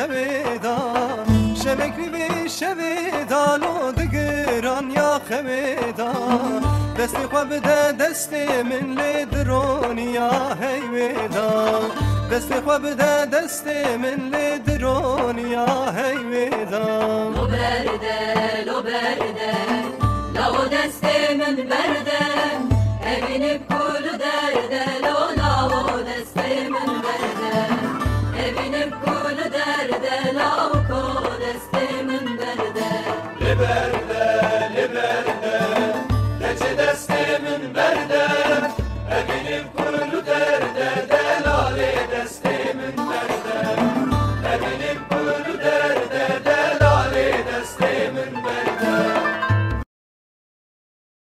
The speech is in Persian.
خویدا شبکری به شویدا لو دگران یا خویدا دستی خواب ده دستی من لدرون یا هیویدا دستی خواب ده دستی من لدرون یا هیویدا لو برده لو دستی من برده evini